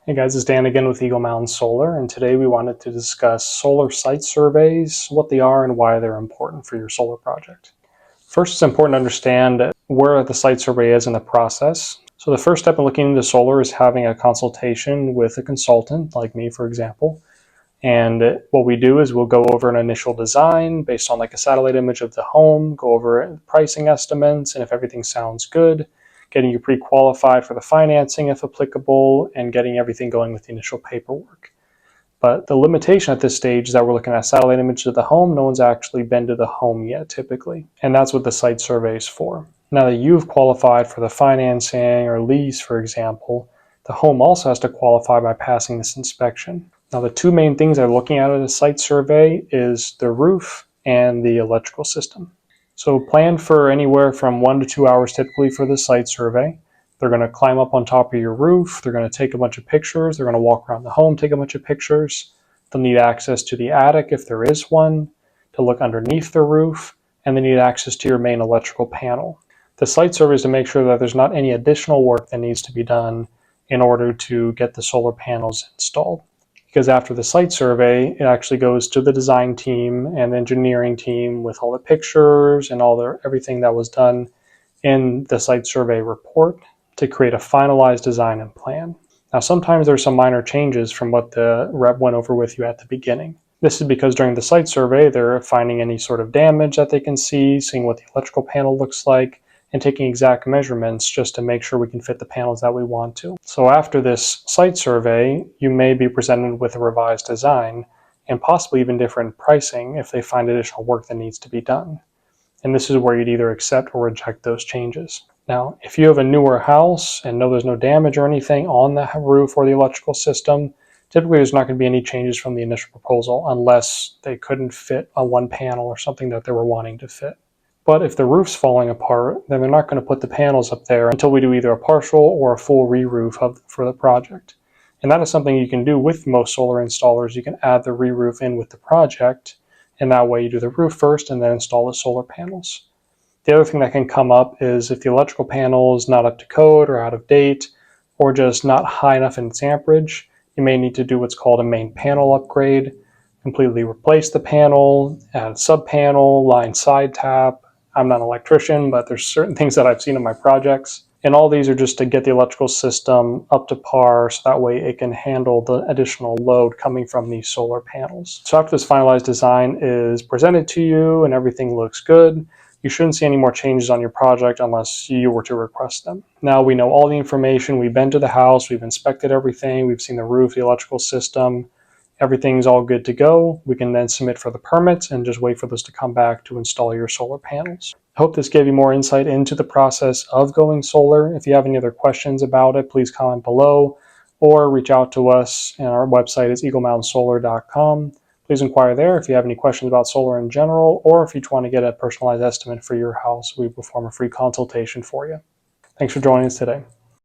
Hey guys, it's Dan again with Eagle Mountain Solar, and today we wanted to discuss solar site surveys, what they are and why they're important for your solar project. First, it's important to understand where the site survey is in the process. So the first step in looking into solar is having a consultation with a consultant, like me, for example. And what we do is we'll go over an initial design based on like a satellite image of the home, go over pricing estimates, and if everything sounds good, getting you pre-qualified for the financing if applicable, and getting everything going with the initial paperwork. But the limitation at this stage is that we're looking at satellite images of the home. No one's actually been to the home yet, typically. And that's what the site survey is for. Now that you've qualified for the financing or lease, for example, the home also has to qualify by passing this inspection. Now the two main things they're looking at a site survey is the roof and the electrical system. So plan for anywhere from 1 to 2 hours typically for the site survey. They're going to climb up on top of your roof. They're going to take a bunch of pictures. They're going to walk around the home, take a bunch of pictures. They'll need access to the attic if there is one, to look underneath the roof, and they need access to your main electrical panel. The site survey is to make sure that there's not any additional work that needs to be done in order to get the solar panels installed. Because after the site survey, it actually goes to the design team and the engineering team with all the pictures and everything that was done in the site survey report to create a finalized design and plan. Now, sometimes there's some minor changes from what the rep went over with you at the beginning. This is because during the site survey, they're finding any sort of damage that they can see, seeing what the electrical panel looks like, and taking exact measurements just to make sure we can fit the panels that we want to. So after this site survey, you may be presented with a revised design and possibly even different pricing if they find additional work that needs to be done. And this is where you'd either accept or reject those changes. Now, if you have a newer house and know there's no damage or anything on the roof or the electrical system, typically there's not going to be any changes from the initial proposal unless they couldn't fit on one panel or something that they were wanting to fit. But if the roof's falling apart, then they're not going to put the panels up there until we do either a partial or a full re-roof for the project. And that is something you can do with most solar installers. You can add the re-roof in with the project, and that way you do the roof first and then install the solar panels. The other thing that can come up is if the electrical panel is not up to code or out of date, or just not high enough in its amperage, you may need to do what's called a main panel upgrade, completely replace the panel, add a sub-panel, line side tap. I'm not an electrician, but there's certain things that I've seen in my projects. And all these are just to get the electrical system up to par so that way it can handle the additional load coming from these solar panels. So after this finalized design is presented to you and everything looks good, you shouldn't see any more changes on your project unless you were to request them. Now we know all the information. We've been to the house, we've inspected everything, we've seen the roof, the electrical system. Everything's all good to go. We can then submit for the permits and just wait for those to come back to install your solar panels. I hope this gave you more insight into the process of going solar. If you have any other questions about it, please comment below or reach out to us. And our website is eaglemountainsolar.com. Please inquire there if you have any questions about solar in general, or if you want to get a personalized estimate for your house, we perform a free consultation for you. Thanks for joining us today.